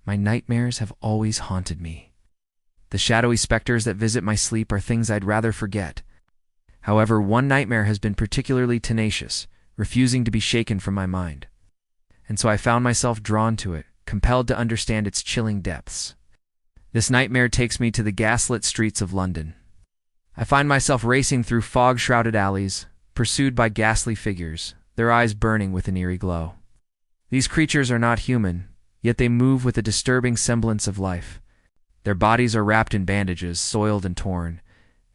My nightmares have always haunted me. The shadowy specters that visit my sleep are things I'd rather forget. However, one nightmare has been particularly tenacious, refusing to be shaken from my mind. And so I found myself drawn to it, compelled to understand its chilling depths. This nightmare takes me to the gaslit streets of London. I find myself racing through fog-shrouded alleys, pursued by ghastly figures, their eyes burning with an eerie glow. These creatures are not human, yet they move with a disturbing semblance of life. Their bodies are wrapped in bandages, soiled and torn,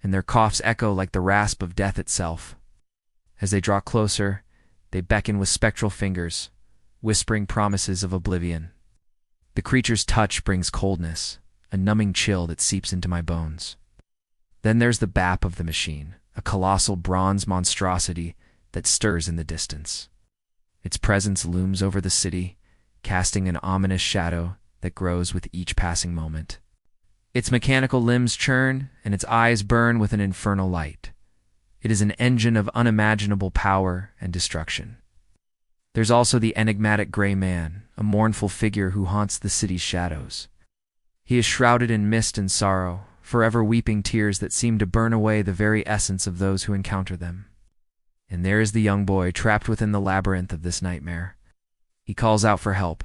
and their coughs echo like the rasp of death itself. As they draw closer, they beckon with spectral fingers, whispering promises of oblivion. The creature's touch brings coldness, a numbing chill that seeps into my bones. Then there's the bap of the machine, a colossal bronze monstrosity that stirs in the distance. Its presence looms over the city, casting an ominous shadow that grows with each passing moment. Its mechanical limbs churn, and its eyes burn with an infernal light. It is an engine of unimaginable power and destruction. There's also the enigmatic gray man, a mournful figure who haunts the city's shadows. He is shrouded in mist and sorrow, forever weeping tears that seem to burn away the very essence of those who encounter them. And there is the young boy trapped within the labyrinth of this nightmare. He calls out for help,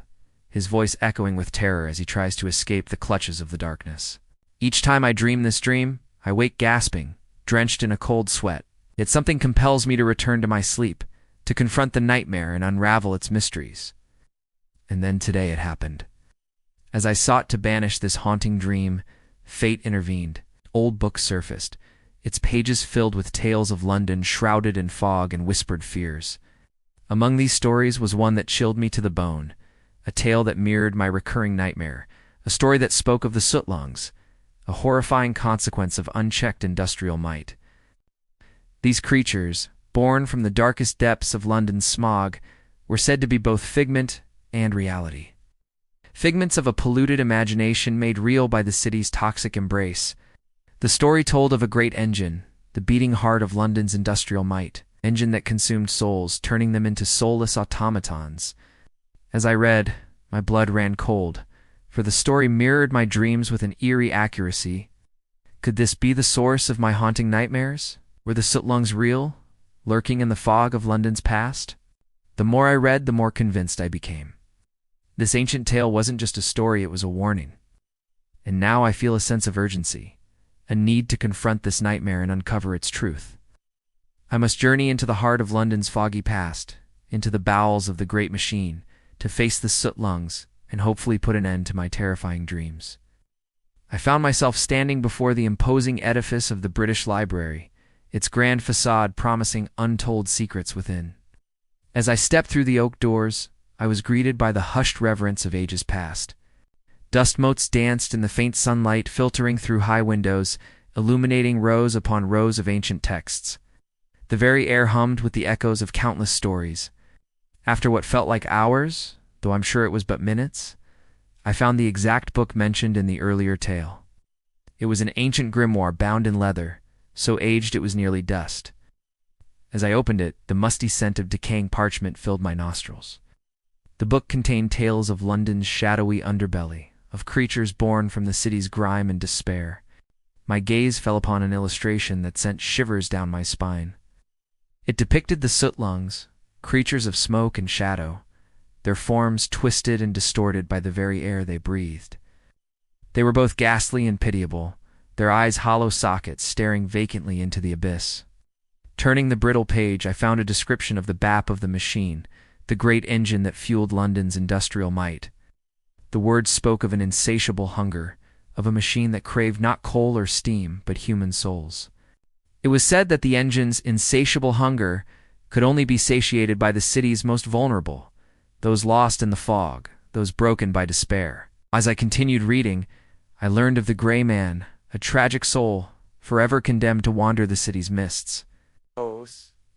his voice echoing with terror as he tries to escape the clutches of the darkness. Each time I dream this dream, I wake gasping, drenched in a cold sweat. Yet something compels me to return to my sleep, to confront the nightmare and unravel its mysteries. And then today it happened. As I sought to banish this haunting dream, fate intervened. Old books surfaced, its pages filled with tales of London shrouded in fog and whispered fears. Among these stories was one that chilled me to the bone, a tale that mirrored my recurring nightmare, a story that spoke of the sootlongs, a horrifying consequence of unchecked industrial might. These creatures, born from the darkest depths of London's smog, were said to be both figment and reality. Figments of a polluted imagination made real by the city's toxic embrace. The story told of a great engine, the beating heart of London's industrial might, engine that consumed souls, turning them into soulless automatons. As I read, my blood ran cold, for the story mirrored my dreams with an eerie accuracy. Could this be the source of my haunting nightmares? Were the sootlongs real, lurking in the fog of London's past? The more I read, the more convinced I became. This ancient tale wasn't just a story, it was a warning. And now I feel a sense of urgency, a need to confront this nightmare and uncover its truth. I must journey into the heart of London's foggy past, into the bowels of the great machine, to face the sootlongs and hopefully put an end to my terrifying dreams. I found myself standing before the imposing edifice of the British Library, its grand facade promising untold secrets within. As I stepped through the oak doors, I was greeted by the hushed reverence of ages past. Dust motes danced in the faint sunlight filtering through high windows, illuminating rows upon rows of ancient texts. The very air hummed with the echoes of countless stories. After what felt like hours, though I'm sure it was but minutes, I found the exact book mentioned in the earlier tale. It was an ancient grimoire bound in leather, so aged it was nearly dust. As I opened it, the musty scent of decaying parchment filled my nostrils. The book contained tales of London's shadowy underbelly, of creatures born from the city's grime and despair. My gaze fell upon an illustration that sent shivers down my spine. It depicted the sootlongs, creatures of smoke and shadow, their forms twisted and distorted by the very air they breathed. They were both ghastly and pitiable, their eyes hollow sockets staring vacantly into the abyss. Turning the brittle page, I found a description of the bap of the machine, the great engine that fueled London's industrial might. The words spoke of an insatiable hunger, of a machine that craved not coal or steam, but human souls. It was said that the engine's insatiable hunger could only be satiated by the city's most vulnerable, those lost in the fog, those broken by despair. As I continued reading, I learned of the gray man, a tragic soul, forever condemned to wander the city's mists.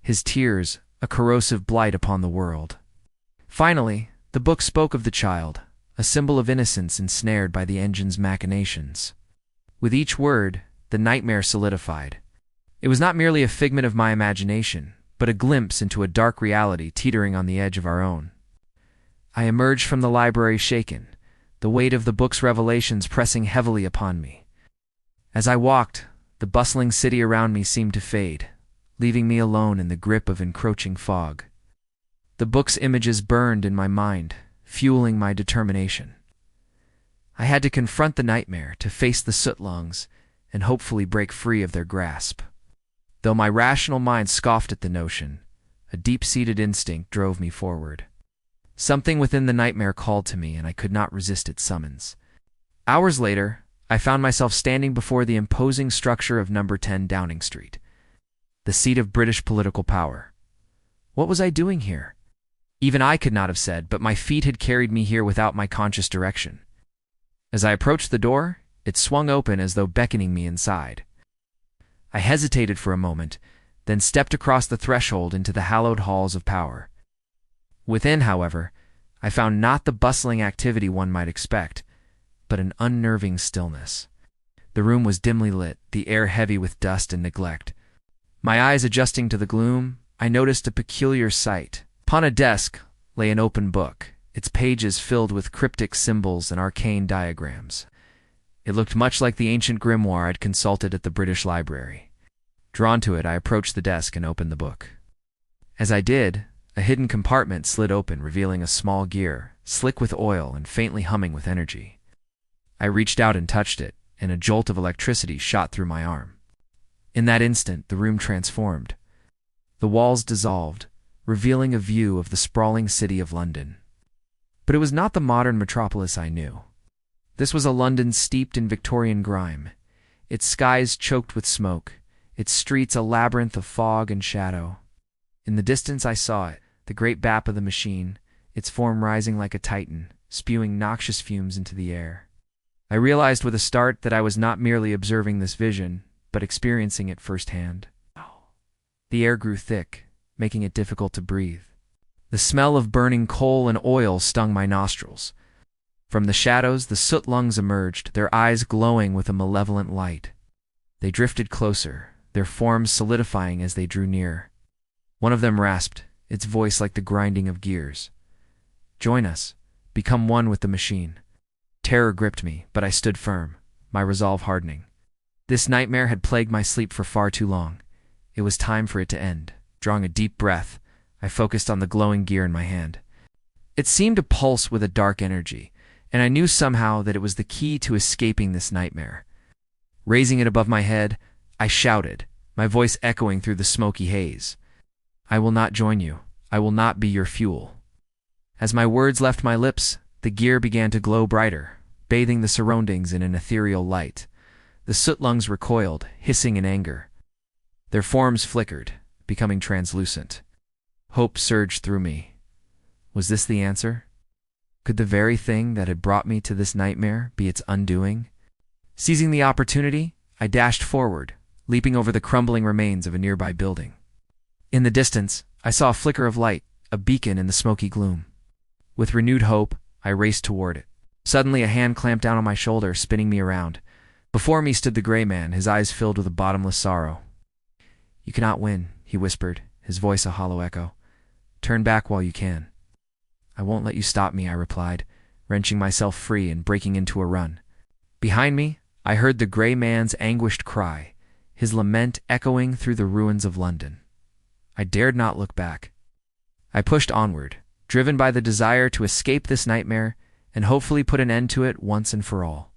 His tears, a corrosive blight upon the world. Finally, the book spoke of the child, a symbol of innocence ensnared by the engine's machinations. With each word, the nightmare solidified. It was not merely a figment of my imagination, but a glimpse into a dark reality teetering on the edge of our own. I emerged from the library shaken, the weight of the book's revelations pressing heavily upon me. As I walked, the bustling city around me seemed to fade, leaving me alone in the grip of encroaching fog. The book's images burned in my mind, fueling my determination. I had to confront the nightmare, to face the soot lungs, and hopefully break free of their grasp. Though my rational mind scoffed at the notion, a deep-seated instinct drove me forward. Something within the nightmare called to me, and I could not resist its summons. Hours later, I found myself standing before the imposing structure of number 10 Downing Street, the seat of British political power. What was I doing here? Even I could not have said, but my feet had carried me here without my conscious direction. As I approached the door, it swung open as though beckoning me inside. I hesitated for a moment, then stepped across the threshold into the hallowed halls of power. Within, however, I found not the bustling activity one might expect, but an unnerving stillness. The room was dimly lit, the air heavy with dust and neglect. My eyes adjusting to the gloom, I noticed a peculiar sight. Upon a desk lay an open book, its pages filled with cryptic symbols and arcane diagrams. It looked much like the ancient grimoire I'd consulted at the British Library. Drawn to it, I approached the desk and opened the book. As I did, a hidden compartment slid open, revealing a small gear, slick with oil and faintly humming with energy. I reached out and touched it, and a jolt of electricity shot through my arm. In that instant, the room transformed. The walls dissolved, revealing a view of the sprawling city of London. But it was not the modern metropolis I knew. This was a London steeped in Victorian grime, its skies choked with smoke, its streets a labyrinth of fog and shadow. In the distance I saw it, the great bap of the machine, its form rising like a titan, spewing noxious fumes into the air. I realized with a start that I was not merely observing this vision, but experiencing it firsthand. The air grew thick, making it difficult to breathe. The smell of burning coal and oil stung my nostrils. From the shadows, the soot lungs emerged, their eyes glowing with a malevolent light. They drifted closer, their forms solidifying as they drew near. One of them rasped, its voice like the grinding of gears. "Join us. Become one with the machine." Terror gripped me, but I stood firm, my resolve hardening. This nightmare had plagued my sleep for far too long. It was time for it to end. Drawing a deep breath, I focused on the glowing gear in my hand. It seemed to pulse with a dark energy, and I knew somehow that it was the key to escaping this nightmare. Raising it above my head, I shouted, my voice echoing through the smoky haze. "I will not join you. I will not be your fuel." As my words left my lips, the gear began to glow brighter, bathing the surroundings in an ethereal light. The soot lungs recoiled, hissing in anger. Their forms flickered, becoming translucent. Hope surged through me. Was this the answer? Could the very thing that had brought me to this nightmare be its undoing? Seizing the opportunity, I dashed forward, leaping over the crumbling remains of a nearby building. In the distance, I saw a flicker of light, a beacon in the smoky gloom. With renewed hope, I raced toward it. Suddenly, a hand clamped down on my shoulder, spinning me around. Before me stood the gray man, his eyes filled with a bottomless sorrow. "You cannot win," he whispered, his voice a hollow echo. "Turn back while you can." "I won't let you stop me," I replied, wrenching myself free and breaking into a run. Behind me, I heard the gray man's anguished cry, his lament echoing through the ruins of London. I dared not look back. I pushed onward, driven by the desire to escape this nightmare and hopefully put an end to it once and for all.